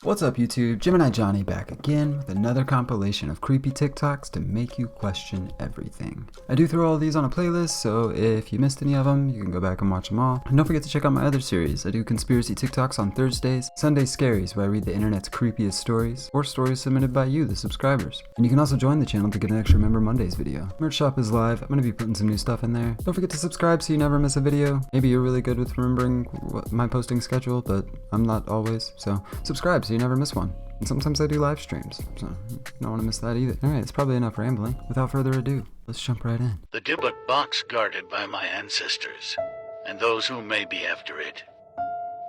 What's up YouTube, Gemini Johnny back again with another compilation of creepy TikToks to make you question everything. I do throw all these on a playlist, so if you missed any of them, you can go back and watch them all. And don't forget to check out my other series. I do conspiracy TikToks on Thursdays, Sunday Scaries, where I read the internet's creepiest stories, or stories submitted by you, the subscribers. And you can also join the channel to get an extra Remember Mondays video. Merch shop is live, I'm going to be putting some new stuff in there. Don't forget to subscribe so you never miss a video. Maybe you're really good with remembering my posting schedule, but I'm not always, so subscribe so you never miss one. And sometimes I do live streams, so you don't want to miss that either. Alright, it's probably enough rambling. Without further ado, let's jump right in. The Dybbuk box guarded by my ancestors, and those who may be after it.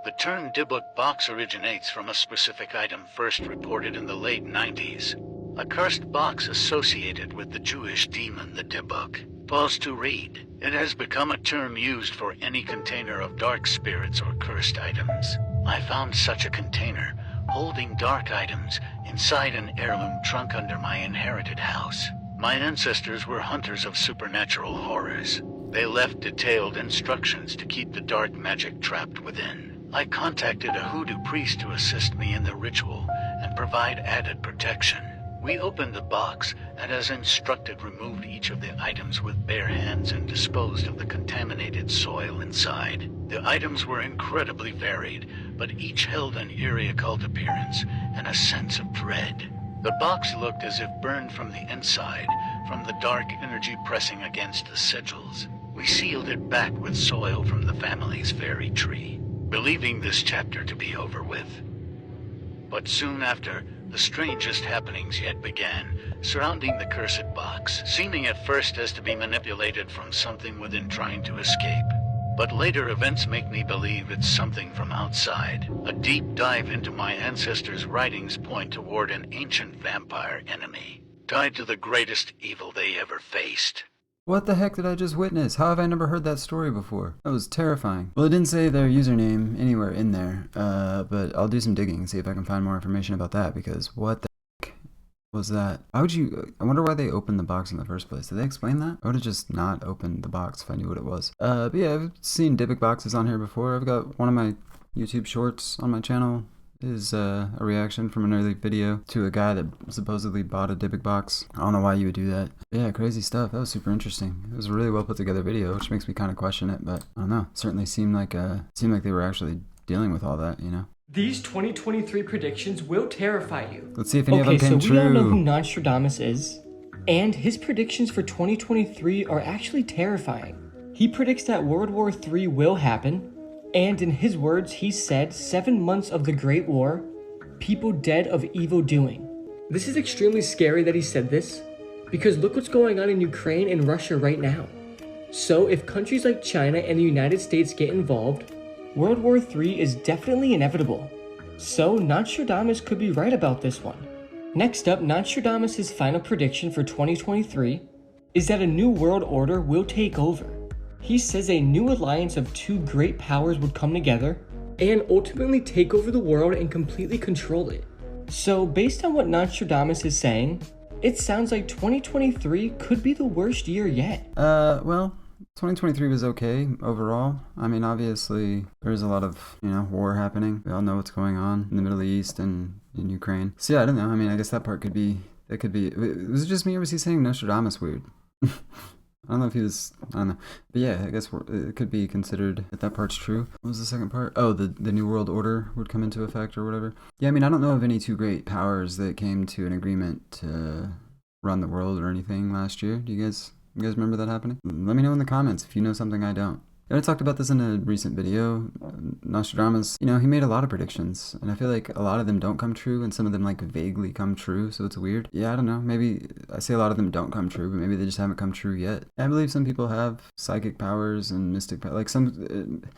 The term Dybbuk box originates from a specific item first reported in the late 90s. A cursed box associated with the Jewish demon the Dybbuk. Pause to read. It has become a term used for any container of dark spirits or cursed items. I found such a container, holding dark items, inside an heirloom trunk under my inherited house. My ancestors were hunters of supernatural horrors. They left detailed instructions to keep the dark magic trapped within. I contacted a hoodoo priest to assist me in the ritual and provide added protection. We opened the box and, as instructed, removed each of the items with bare hands and disposed of the contaminated soil inside. The items were incredibly varied, but each held an eerie occult appearance and a sense of dread. The box looked as if burned from the inside, from the dark energy pressing against the sigils. We sealed it back with soil from the family's fairy tree, believing this chapter to be over with. But soon after, the strangest happenings yet began, surrounding the cursed box, seeming at first as to be manipulated from something within trying to escape. But later events make me believe it's something from outside. A deep dive into my ancestors' writings point toward an ancient vampire enemy, tied to the greatest evil they ever faced. What the heck did I just witness? How have I never heard that story before? That was terrifying. Well, it didn't say their username anywhere in there, but I'll do some digging and see if I can find more information about that, because what the heck was that? Why would you... I wonder why they opened the box in the first place. Did they explain that? I would have just not opened the box if I knew what it was. But yeah, I've seen Dybbuk boxes on here before. I've got one of my YouTube shorts on my channel is a reaction from an early video to a guy that supposedly bought a Dybbuk box. I don't know why you would do that. Yeah, crazy stuff. That was super interesting. It was a really well put together video, which makes me kind of question it, but I don't know. Certainly seemed like they were actually dealing with all that, you know? These 2023 predictions will terrify you. Let's see if any of them came true. Okay, so we all know who Nostradamus is, and his predictions for 2023 are actually terrifying. He predicts that World War III will happen, and in his words, he said 7 months of the Great War, people dead of evil doing. This is extremely scary that he said this, because look what's going on in Ukraine and Russia right now. So if countries like China and the United States get involved, World War III is definitely inevitable. So Nostradamus could be right about this one. Next up, Nostradamus' final prediction for 2023 is that a new world order will take over. He says a new alliance of two great powers would come together and ultimately take over the world and completely control it. So based on what Nostradamus is saying, it sounds like 2023 could be the worst year yet. Well, 2023 was okay overall. I mean, obviously, there's a lot of, war happening. We all know what's going on in the Middle East and in Ukraine. So yeah, I don't know. I mean, I guess that part could be, was it just me or was he saying Nostradamus weird? I don't know if he was, I don't know. But yeah, I guess it could be considered that part's true. What was the second part? Oh, the New World Order would come into effect or whatever. Yeah, I mean, I don't know of any two great powers that came to an agreement to run the world or anything last year. Do you guys remember that happening? Let me know in the comments if you know something I don't. I talked about this in a recent video. Nostradamus, he made a lot of predictions, and I feel like a lot of them don't come true, and some of them vaguely come true, so it's weird. Yeah, I don't know. Maybe I say a lot of them don't come true, but maybe they just haven't come true yet. I believe some people have psychic powers and mystic powers.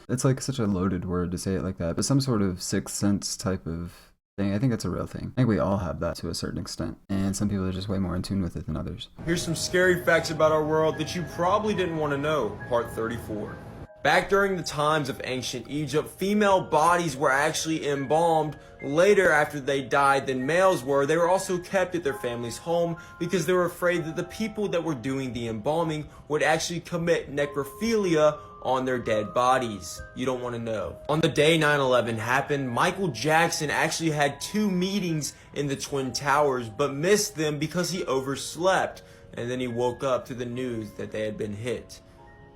It's such a loaded word to say it like that, but some sort of sixth sense type of thing. I think that's a real thing. I think we all have that to a certain extent, and some people are just way more in tune with it than others. Here's some scary facts about our world that you probably didn't want to know. Part 34. Back during the times of ancient Egypt, female bodies were actually embalmed later after they died than males were. They were also kept at their family's home because they were afraid that the people that were doing the embalming would actually commit necrophilia on their dead bodies. You don't want to know. On the day 9/11 happened, Michael Jackson actually had 2 meetings in the Twin Towers, but missed them because he overslept. And then he woke up to the news that they had been hit.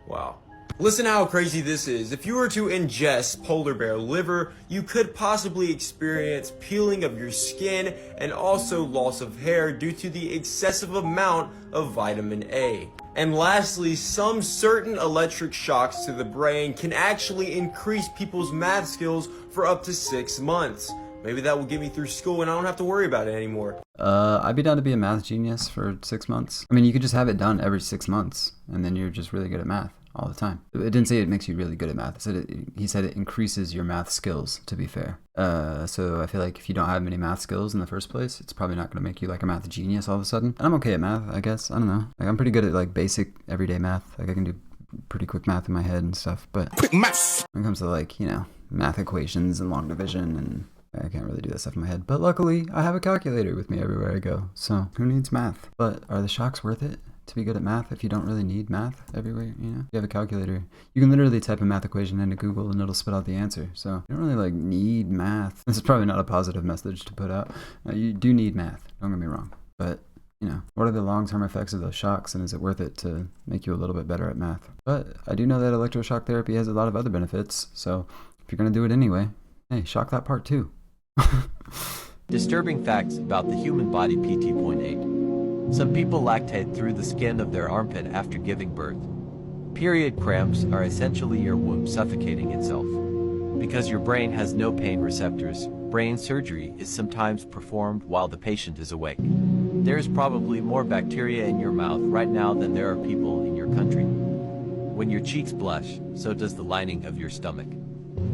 Wow. Listen how crazy this is. If you were to ingest polar bear liver, you could possibly experience peeling of your skin and also loss of hair due to the excessive amount of vitamin A. And lastly, some certain electric shocks to the brain can actually increase people's math skills for up to 6 months. Maybe that will get me through school and I don't have to worry about it anymore. I'd be down to be a math genius for 6 months. I mean, you could just have it done every 6 months, and then you're just really good at math all the time. It didn't say it makes you really good at math. He said it increases your math skills, to be fair. So I feel like if you don't have many math skills in the first place, it's probably not going to make you like a math genius all of a sudden. And I'm okay at math, I guess. I don't know. Like, I'm pretty good at like basic everyday math. Like, I can do pretty quick math in my head and stuff. But quick math! When it comes to like, math equations and long division, and I can't really do that stuff in my head. But luckily, I have a calculator with me everywhere I go. So who needs math? But are the shocks worth it to be good at math if you don't really need math everywhere? You have a calculator. You can literally type a math equation into Google and it'll spit out the answer. So you don't really like need math. This is probably not a positive message to put out. You do need math. Don't get me wrong. But what are the long-term effects of those shocks, and is it worth it to make you a little bit better at math? But I do know that electroshock therapy has a lot of other benefits. So if you're going to do it anyway, hey, shock that part too. Disturbing facts about the human body. PT.8. Some people lactate through the skin of their armpit after giving birth. Period cramps are essentially your womb suffocating itself. Because your brain has no pain receptors, brain surgery is sometimes performed while the patient is awake. There's probably more bacteria in your mouth right now than there are people in your country. When your cheeks blush, so does the lining of your stomach.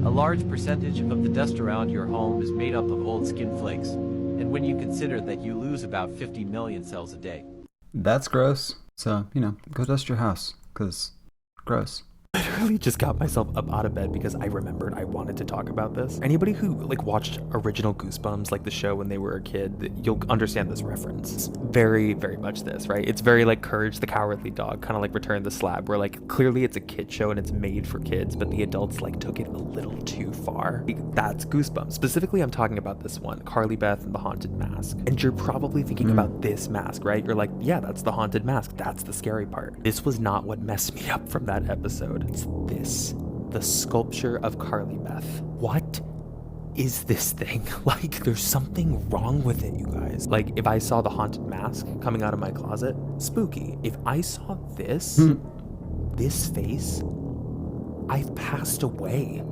A large percentage of the dust around your home is made up of old skin flakes, and when you consider that you lose about 50 million cells a day. That's gross. So, go dust your house, because gross. Literally just got myself up out of bed because I remembered I wanted to talk about this. Anybody who watched original Goosebumps, like the show when they were a kid, you'll understand this reference. It's very, very much this, right? It's very like Courage the Cowardly Dog, kind of like Return the Slab, where clearly it's a kid show and it's made for kids, but the adults took it a little too far. That's Goosebumps. Specifically, I'm talking about this one, Carly Beth and the Haunted Mask. And you're probably thinking about this mask, right? You're like, yeah, that's the haunted mask. That's the scary part. This was not what messed me up from that episode. It's this, the sculpture of Carly Beth. What is this thing? There's something wrong with it, you guys. If I saw the haunted mask coming out of my closet, spooky. If I saw this, this face, I've passed away.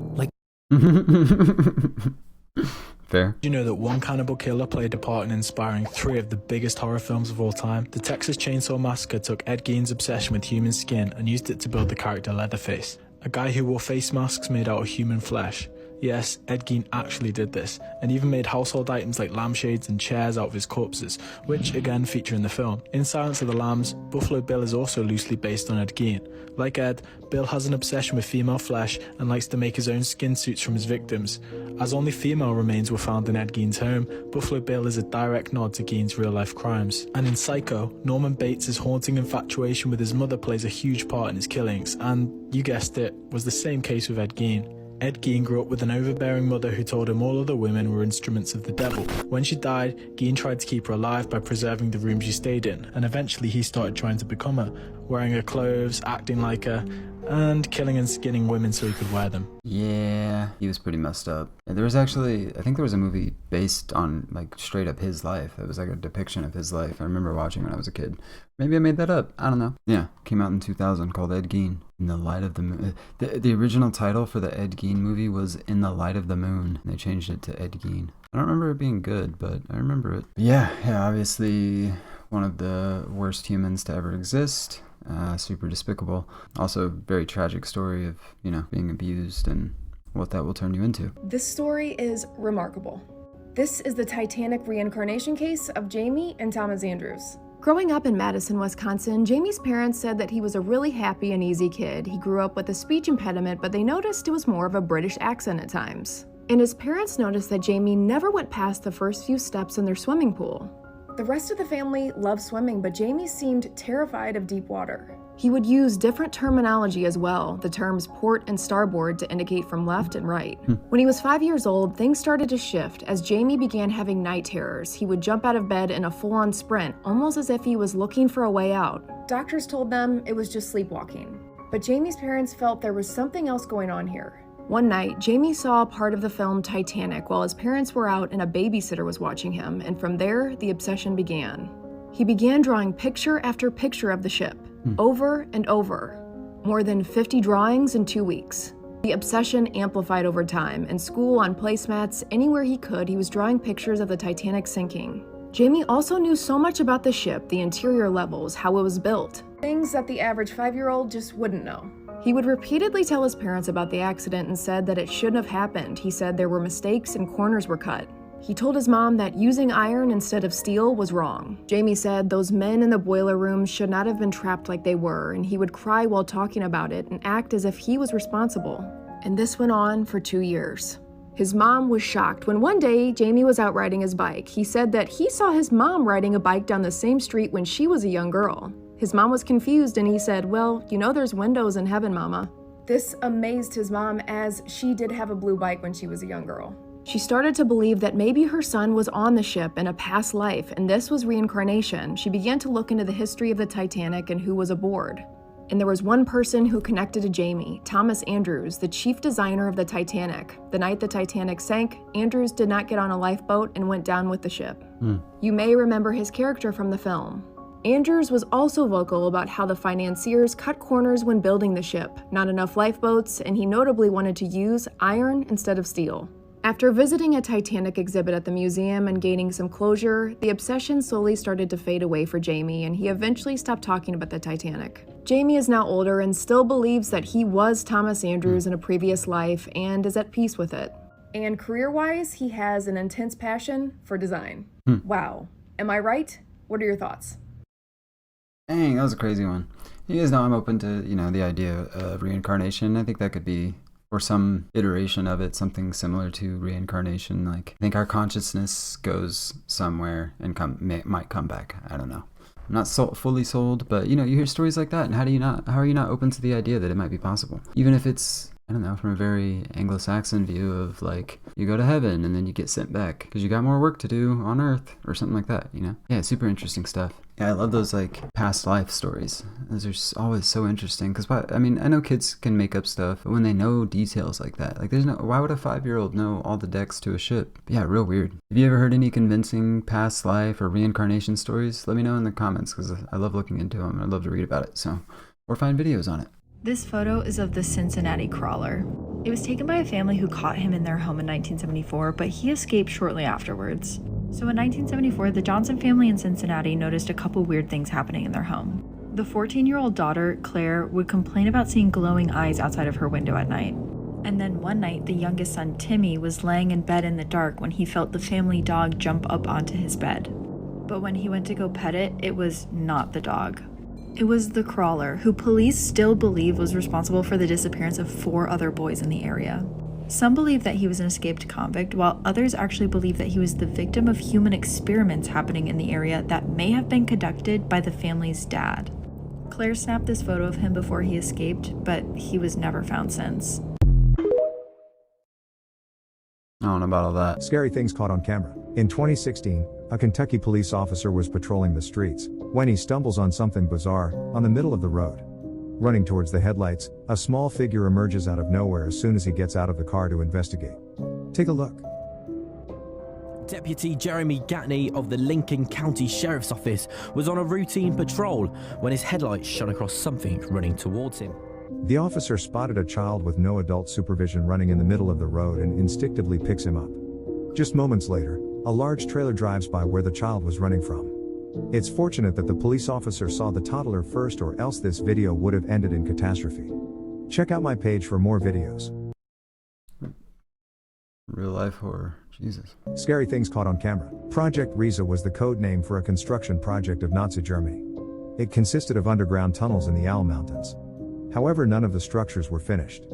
Fair. Did you know that one cannibal killer played a part in inspiring 3 of the biggest horror films of all time? The Texas Chainsaw Massacre took Ed Gein's obsession with human skin and used it to build the character Leatherface, a guy who wore face masks made out of human flesh. Yes, Ed Gein actually did this, and even made household items like lampshades and chairs out of his corpses, which again feature in the film. In Silence of the Lambs, Buffalo Bill is also loosely based on Ed Gein. Like Ed, Bill has an obsession with female flesh and likes to make his own skin suits from his victims. As only female remains were found in Ed Gein's home, Buffalo Bill is a direct nod to Gein's real-life crimes. And in Psycho, Norman Bates' haunting infatuation with his mother plays a huge part in his killings, and, you guessed it, was the same case with Ed Gein. Ed Gein grew up with an overbearing mother who told him all other women were instruments of the devil. When she died, Gein tried to keep her alive by preserving the room she stayed in, and eventually he started trying to become her, wearing her clothes, acting like her, and killing and skinning women so he could wear them. Yeah, he was pretty messed up. There was actually, I think there was a movie based on straight up his life. It was a depiction of his life. I remember watching when I was a kid. Maybe I made that up. I don't know. Yeah, came out in 2000 called Ed Gein. In the Light of the Moon. The original title for the Ed Gein movie was In the Light of the Moon. They changed it to Ed Gein. I don't remember it being good, but I remember it. Yeah, obviously one of the worst humans to ever exist. Super despicable. Also, very tragic story of, being abused and what that will turn you into. This story is remarkable. This is the Titanic reincarnation case of Jamie and Thomas Andrews. Growing up in Madison, Wisconsin, Jamie's parents said that he was a really happy and easy kid. He grew up with a speech impediment, but they noticed it was more of a British accent at times. And his parents noticed that Jamie never went past the first few steps in their swimming pool. The rest of the family loved swimming, but Jamie seemed terrified of deep water. He would use different terminology as well, the terms port and starboard to indicate from left and right. When he was 5 years old, things started to shift as Jamie began having night terrors. He would jump out of bed in a full-on sprint, almost as if he was looking for a way out. Doctors told them it was just sleepwalking. But Jamie's parents felt there was something else going on here. One night, Jamie saw part of the film Titanic while his parents were out and a babysitter was watching him, and from there, the obsession began. He began drawing picture after picture of the ship, over and over. More than 50 drawings in 2 weeks. The obsession amplified over time. In school, on placemats, anywhere he could, he was drawing pictures of the Titanic sinking. Jamie also knew so much about the ship, the interior levels, how it was built. Things that the average 5-year-old just wouldn't know. He would repeatedly tell his parents about the accident and said that it shouldn't have happened. He said there were mistakes and corners were cut. He told his mom that using iron instead of steel was wrong. Jamie said those men in the boiler room should not have been trapped like they were, and he would cry while talking about it and act as if he was responsible. And this went on for 2 years. His mom was shocked when one day Jamie was out riding his bike. He said that he saw his mom riding a bike down the same street when she was a young girl. His mom was confused and he said, "Well, you know there's windows in heaven, Mama." This amazed his mom as she did have a blue bike when she was a young girl. She started to believe that maybe her son was on the ship in a past life, and this was reincarnation. She began to look into the history of the Titanic and who was aboard. And there was one person who connected to Jamie, Thomas Andrews, the chief designer of the Titanic. The night the Titanic sank, Andrews did not get on a lifeboat and went down with the ship. You may remember his character from the film. Andrews was also vocal about how the financiers cut corners when building the ship, not enough lifeboats, and he notably wanted to use iron instead of steel. After visiting a Titanic exhibit at the museum and gaining some closure, the obsession slowly started to fade away for Jamie, and he eventually stopped talking about the Titanic. Jamie is now older and still believes that he was Thomas Andrews in a previous life and is at peace with it. And career-wise, he has an intense passion for design. Wow. Am I right? What are your thoughts? Dang, that was a crazy one. You guys know I'm open to, the idea of reincarnation. I think that could be, or some iteration of it, something similar to reincarnation. Like, I think our consciousness goes somewhere and might come back. I don't know. I'm not fully sold, but you hear stories like that, and how are you not open to the idea that it might be possible? Even if it's, I don't know, from a very Anglo-Saxon view of like, you go to heaven and then you get sent back because you got more work to do on Earth or something like that, Yeah, super interesting stuff. Yeah, I love those like past life stories. Those are always so interesting because, I know kids can make up stuff, but when they know details like that, like why would a 5-year-old know all the decks to a ship? Yeah, real weird. Have you ever heard any convincing past life or reincarnation stories? Let me know in the comments because I love looking into them and I'd love to read about it. Or find videos on it. This photo is of the Cincinnati crawler. It was taken by a family who caught him in their home in 1974, but he escaped shortly afterwards. So in 1974, the Johnson family in Cincinnati noticed a couple weird things happening in their home. The 14-year-old daughter, Claire, would complain about seeing glowing eyes outside of her window at night. And then one night, the youngest son, Timmy, was laying in bed in the dark when he felt the family dog jump up onto his bed. But when he went to go pet it, it was not the dog. It was the crawler, who police still believe was responsible for the disappearance of 4 other boys in the area. Some believe that he was an escaped convict, while others actually believe that he was the victim of human experiments happening in the area that may have been conducted by the family's dad. Claire snapped this photo of him before he escaped, but he was never found since. I don't know about all that. Scary things caught on camera. In 2016, a Kentucky police officer was patrolling the streets when he stumbles on something bizarre on the middle of the road. Running towards the headlights, a small figure emerges out of nowhere as soon as he gets out of the car to investigate. Take a look. Deputy Jeremy Gatney of the Lincoln County Sheriff's Office was on a routine patrol when his headlights shone across something running towards him. The officer spotted a child with no adult supervision running in the middle of the road and instinctively picks him up. Just moments later, a large trailer drives by where the child was running from. It's fortunate that the police officer saw the toddler first, or else this video would have ended in catastrophe. Check out my page for more videos. Real life horror. Jesus. Scary things caught on camera. Project Riese was the code name for a construction project of Nazi Germany. It consisted of underground tunnels in the Alp Mountains. However, none of the structures were finished.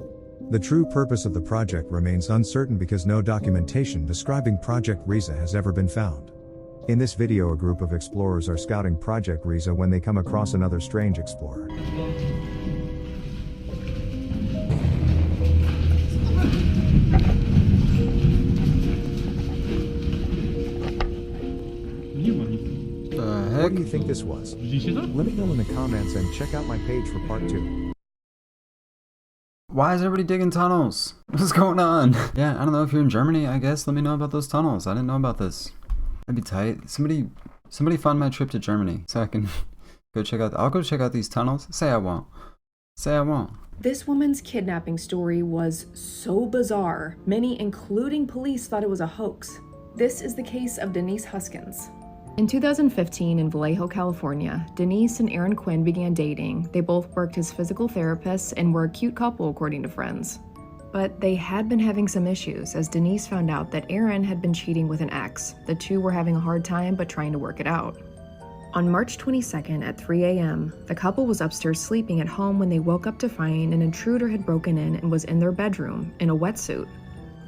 The true purpose of the project remains uncertain because no documentation describing Project Riese has ever been found. In this video, a group of explorers are scouting Project Riza when they come across another strange explorer. What do you think this was? Let me know in the comments and check out my page for part 2. Why is everybody digging tunnels? What's going on? Yeah, I don't know if you're in Germany, I guess. Let me know about those tunnels. I didn't know about this. That'd be tight. Somebody fund my trip to Germany so I can go check out. I'll go check out these tunnels. Say I won't. Say I won't. This woman's kidnapping story was so bizarre, many, including police, thought it was a hoax. This is the case of Denise Huskins. In 2015 in Vallejo, California, Denise and Aaron Quinn began dating. They both worked as physical therapists and were a cute couple, according to friends. But they had been having some issues, as Denise found out that Aaron had been cheating with an ex. The two were having a hard time, but trying to work it out. On March 22nd at 3 a.m., the couple was upstairs sleeping at home when they woke up to find an intruder had broken in and was in their bedroom in a wetsuit.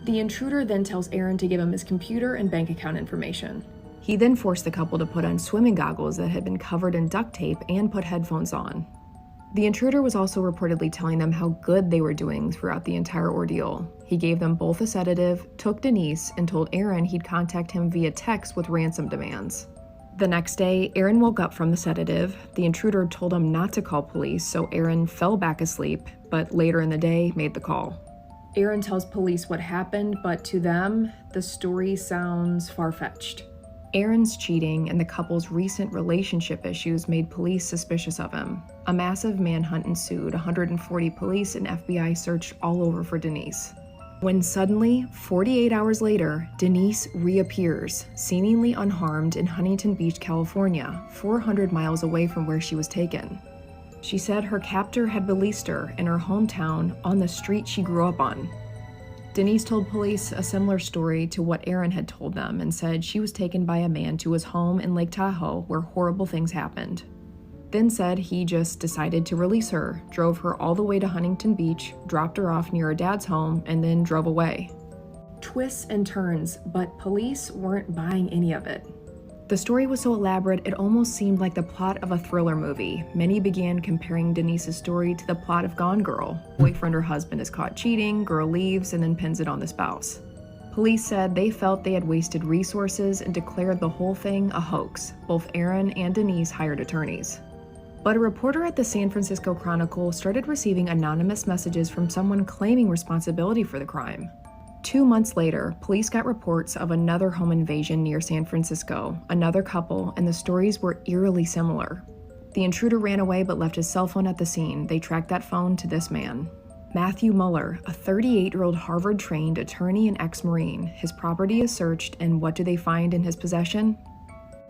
The intruder then tells Aaron to give him his computer and bank account information. He then forced the couple to put on swimming goggles that had been covered in duct tape and put headphones on. The intruder was also reportedly telling them how good they were doing throughout the entire ordeal. He gave them both a sedative, took Denise, and told Aaron he'd contact him via text with ransom demands. The next day, Aaron woke up from the sedative. The intruder told him not to call police, so Aaron fell back asleep, but later in the day made the call. Aaron tells police what happened, but to them, the story sounds far-fetched. Aaron's cheating and the couple's recent relationship issues made police suspicious of him. A massive manhunt ensued. 140 police and FBI searched all over for Denise. When suddenly, 48 hours later, Denise reappears, seemingly unharmed in Huntington Beach, California, 400 miles away from where she was taken. She said her captor had released her in her hometown on the street she grew up on. Denise told police a similar story to what Aaron had told them and said she was taken by a man to his home in Lake Tahoe where horrible things happened. Then said he just decided to release her, drove her all the way to Huntington Beach, dropped her off near her dad's home, and then drove away. Twists and turns, but police weren't buying any of it. The story was so elaborate it almost seemed like the plot of a thriller movie. Many began comparing Denise's story to the plot of Gone Girl. Boyfriend or husband is caught cheating, girl leaves, and then pins it on the spouse. Police said they felt they had wasted resources and declared the whole thing a hoax. Both Aaron and Denise hired attorneys. But a reporter at the San Francisco Chronicle started receiving anonymous messages from someone claiming responsibility for the crime. 2 months later, police got reports of another home invasion near San Francisco, another couple, and the stories were eerily similar. The intruder ran away but left his cell phone at the scene. They tracked that phone to this man. Matthew Mueller, a 38-year-old Harvard-trained attorney and ex-Marine. His property is searched, and what do they find in his possession?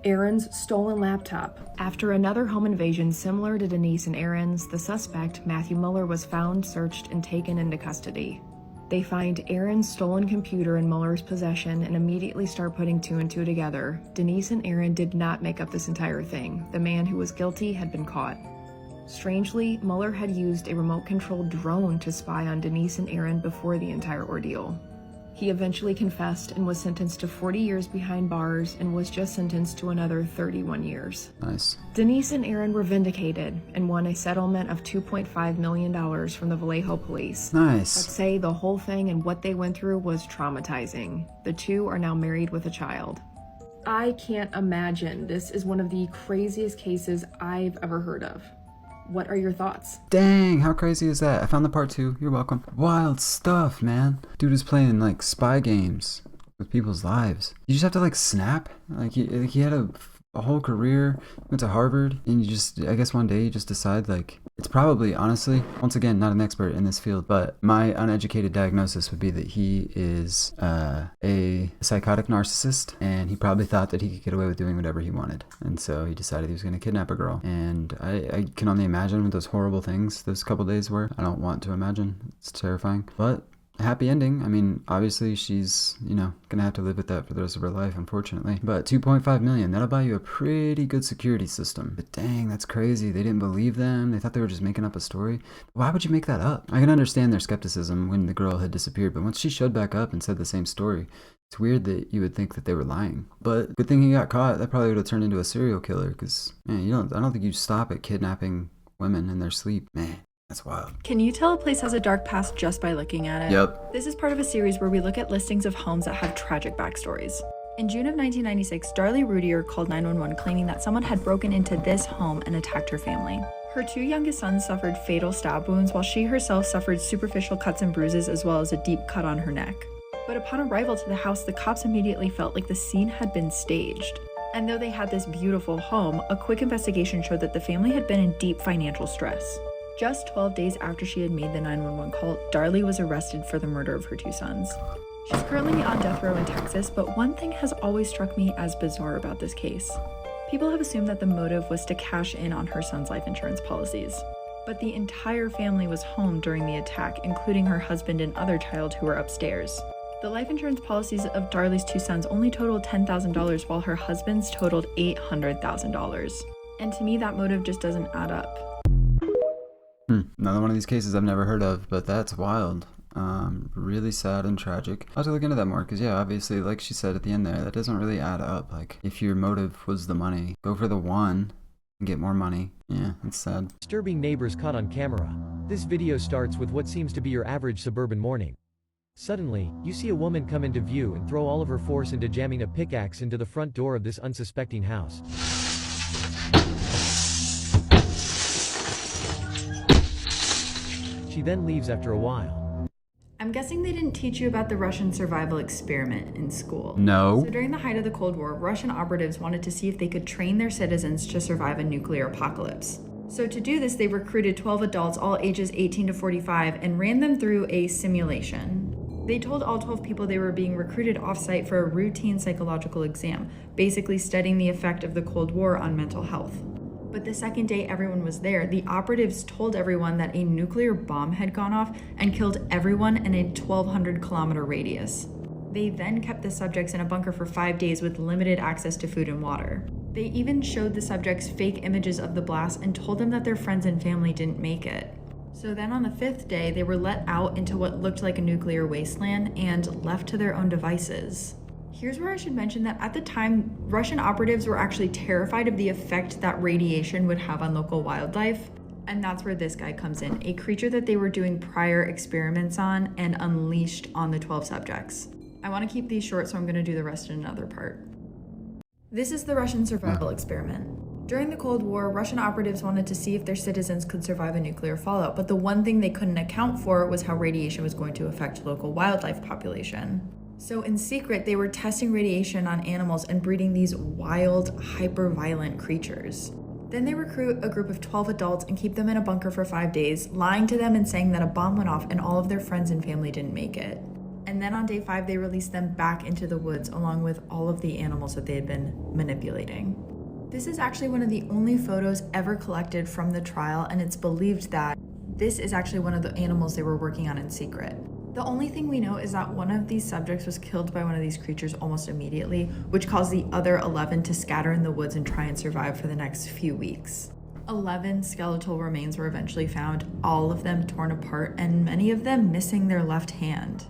Aaron's stolen laptop. After another home invasion similar to Denise and Aaron's, the suspect, Matthew Mueller, was found, searched, and taken into custody. They find Aaron's stolen computer in Mueller's possession and immediately start putting two and two together. Denise and Aaron did not make up this entire thing. The man who was guilty had been caught. Strangely, Mueller had used a remote-controlled drone to spy on Denise and Aaron before the entire ordeal. He eventually confessed and was sentenced to 40 years behind bars and was just sentenced to another 31 years. Nice. Denise and Aaron were vindicated and won a settlement of $2.5 million from the Vallejo police. Nice. But say the whole thing and what they went through was traumatizing. The two are now married with a child. I can't imagine. This is one of the craziest cases I've ever heard of. What are your thoughts? Dang, how crazy is that? I found the part 2. You're welcome. Wild stuff, man. Dude is playing like spy games with people's lives. You just have to like snap. Like he had a whole career, went to Harvard, and you just, I guess one day you just decide like, it's probably, honestly, once again, not an expert in this field, but my uneducated diagnosis would be that he is a psychotic narcissist, and he probably thought that he could get away with doing whatever he wanted. And so he decided he was going to kidnap a girl. And I can only imagine what those horrible things those couple days were. I don't want to imagine. It's terrifying. But happy ending. I mean, obviously she's, gonna have to live with that for the rest of her life, unfortunately. But 2.5 million, that'll buy you a pretty good security system. But dang, that's crazy. They didn't believe them. They thought they were just making up a story. Why would you make that up? I can understand their skepticism when the girl had disappeared, but once she showed back up and said the same story, it's weird that you would think that they were lying. But good thing he got caught. That probably would have turned into a serial killer, because, man, I don't think you stop at kidnapping women in their sleep. Man, that's wild. Can you tell a place has a dark past just by looking at it? Yep. This is part of a series where we look at listings of homes that have tragic backstories. In June of 1996, Darlie Rudier called 911 claiming that someone had broken into this home and attacked her family. Her 2 youngest sons suffered fatal stab wounds, while she herself suffered superficial cuts and bruises as well as a deep cut on her neck. But upon arrival to the house, the cops immediately felt like the scene had been staged. And though they had this beautiful home, a quick investigation showed that the family had been in deep financial stress. Just 12 days after she had made the 911 call, Darlie was arrested for the murder of her 2 sons. She's currently on death row in Texas, but one thing has always struck me as bizarre about this case. People have assumed that the motive was to cash in on her son's life insurance policies. But the entire family was home during the attack, including her husband and other child who were upstairs. The life insurance policies of Darlie's 2 sons only totaled $10,000, while her husband's totaled $800,000. And to me, that motive just doesn't add up. Another one of these cases I've never heard of, but that's wild. Really sad and tragic. I'll have to look into that more, because yeah, obviously, like she said at the end there, that doesn't really add up. Like, if your motive was the money, go for the one and get more money. Yeah, it's sad. Disturbing neighbors caught on camera. This video starts with what seems to be your average suburban morning. Suddenly, you see a woman come into view and throw all of her force into jamming a pickaxe into the front door of this unsuspecting house. She then leaves after a while. I'm guessing they didn't teach you about the Russian survival experiment in school. No. So during the height of the Cold War, Russian operatives wanted to see if they could train their citizens to survive a nuclear apocalypse. So to do this, they recruited 12 adults, all ages 18 to 45, and ran them through a simulation. They told all 12 people they were being recruited off-site for a routine psychological exam, basically studying the effect of the Cold War on mental health. But the second day everyone was there, the operatives told everyone that a nuclear bomb had gone off and killed everyone in a 1,200-kilometer radius. They then kept the subjects in a bunker for 5 days with limited access to food and water. They even showed the subjects fake images of the blast and told them that their friends and family didn't make it. So then on the 5th day, they were let out into what looked like a nuclear wasteland and left to their own devices. Here's where I should mention that at the time, Russian operatives were actually terrified of the effect that radiation would have on local wildlife. And that's where this guy comes in, a creature that they were doing prior experiments on and unleashed on the 12 subjects. I want to keep these short, so I'm going to do the rest in another part. This is the Russian survival experiment. During the Cold War, Russian operatives wanted to see if their citizens could survive a nuclear fallout, but the one thing they couldn't account for was how radiation was going to affect local wildlife population. So in secret, they were testing radiation on animals and breeding these wild, hyper-violent creatures. Then they recruit a group of 12 adults and keep them in a bunker for 5 days, lying to them and saying that a bomb went off and all of their friends and family didn't make it. And then on day 5, they released them back into the woods along with all of the animals that they had been manipulating. This is actually one of the only photos ever collected from the trial, and it's believed that this is actually one of the animals they were working on in secret. The only thing we know is that one of these subjects was killed by one of these creatures almost immediately, which caused the other 11 to scatter in the woods and try and survive for the next few weeks. 11 skeletal remains were eventually found, all of them torn apart, and many of them missing their left hand.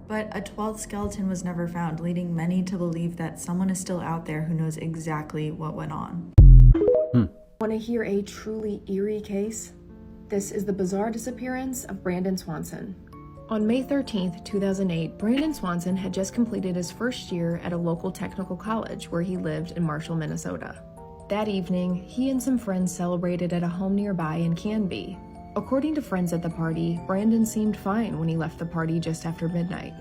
But a 12th skeleton was never found, leading many to believe that someone is still out there who knows exactly what went on. Want to hear a truly eerie case? This is the bizarre disappearance of Brandon Swanson. On May 13th, 2008, Brandon Swanson had just completed his first year at a local technical college where he lived in Marshall, Minnesota. That evening, he and some friends celebrated at a home nearby in Canby. According to friends at the party, Brandon seemed fine when he left the party just after midnight.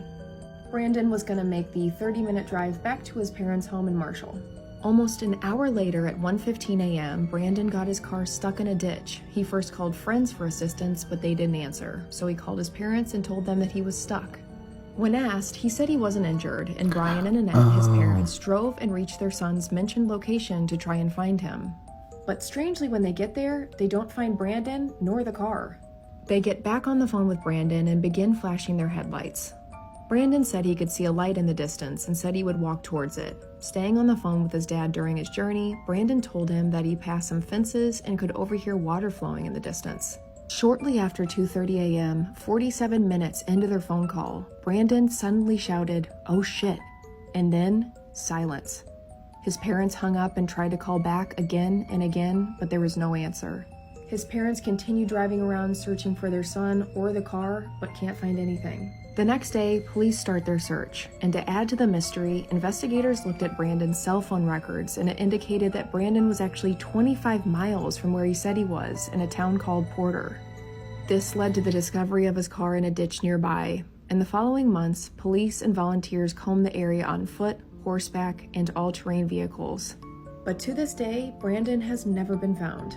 Brandon was going to make the 30-minute drive back to his parents' home in Marshall. Almost an hour later at 1:15 a.m., Brandon got his car stuck in a ditch. He first called friends for assistance, but they didn't answer, so he called his parents and told them that he was stuck. When asked, he said he wasn't injured, and Brian and Annette, his parents, drove and reached their son's mentioned location to try and find him. But strangely, when they get there, they don't find Brandon nor the car. They get back on the phone with Brandon and begin flashing their headlights. Brandon said he could see a light in the distance and said he would walk towards it. Staying on the phone with his dad during his journey, Brandon told him that he passed some fences and could overhear water flowing in the distance. Shortly after 2:30 a.m., 47 minutes into their phone call, Brandon suddenly shouted, "Oh shit," and then silence. His parents hung up and tried to call back again and again, but there was no answer. His parents continue driving around searching for their son or the car, but can't find anything. The next day, police start their search, and to add to the mystery, investigators looked at Brandon's cell phone records, and it indicated that Brandon was actually 25 miles from where he said he was, in a town called Porter. This led to the discovery of his car in a ditch nearby. In the following months, police and volunteers combed the area on foot, horseback, and all-terrain vehicles. But to this day, Brandon has never been found.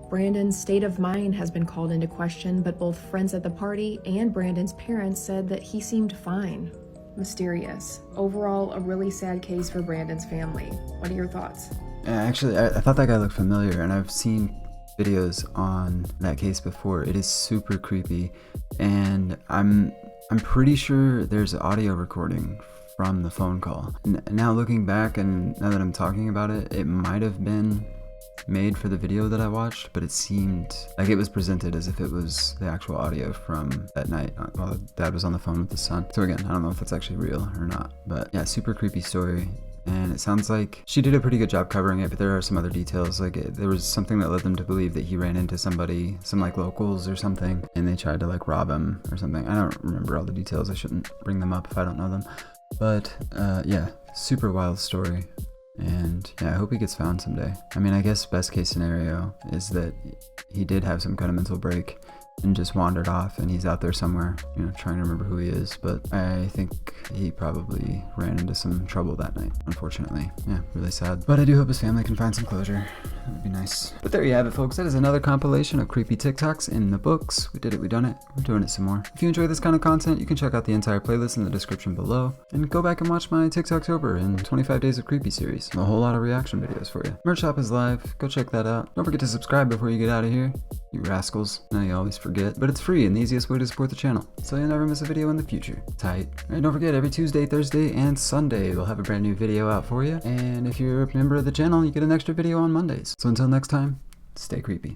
Brandon's state of mind has been called into question, but both friends at the party and Brandon's parents said that he seemed fine. Mysterious. Overall, a really sad case for Brandon's family. What are your thoughts? Actually, I thought that guy looked familiar, and I've seen videos on that case before. It is super creepy, and I'm pretty sure there's an audio recording from the phone call. Now looking back, and now that I'm talking about it, it might have been made for the video that I watched, but it seemed like it was presented as if it was the actual audio from that night while dad was on the phone with his son. So again, I don't know if that's actually real or not, but yeah, super creepy story. And it sounds like she did a pretty good job covering it, but there are some other details. Like there was something that led them to believe that he ran into somebody, some like locals or something, and they tried to like rob him or something. I don't remember all the details. I shouldn't bring them up if I don't know them. But yeah, super wild story. And yeah, I hope he gets found someday. I mean, I guess best case scenario is that he did have some kind of mental break and just wandered off, and he's out there somewhere, you know, trying to remember who he is. But I think he probably ran into some trouble that night, unfortunately. Yeah, really sad. But I do hope his family can find some closure. That would be nice. But there you have it, folks. That is another compilation of creepy TikToks in the books. We did it, we done it. We're doing it some more. If you enjoy this kind of content, you can check out the entire playlist in the description below, and go back and watch my TikToktober and 25 Days of Creepy series. A whole lot of reaction videos for you. Merch shop is live. Go check that out. Don't forget to subscribe before you get out of here, you rascals. I know you always forget, but it's free and the easiest way to support the channel, so you'll never miss a video in the future. Tight. And don't forget, every Tuesday, Thursday, and Sunday, we'll have a brand new video out for you. And if you're a member of the channel, you get an extra video on Mondays. So until next time, stay creepy.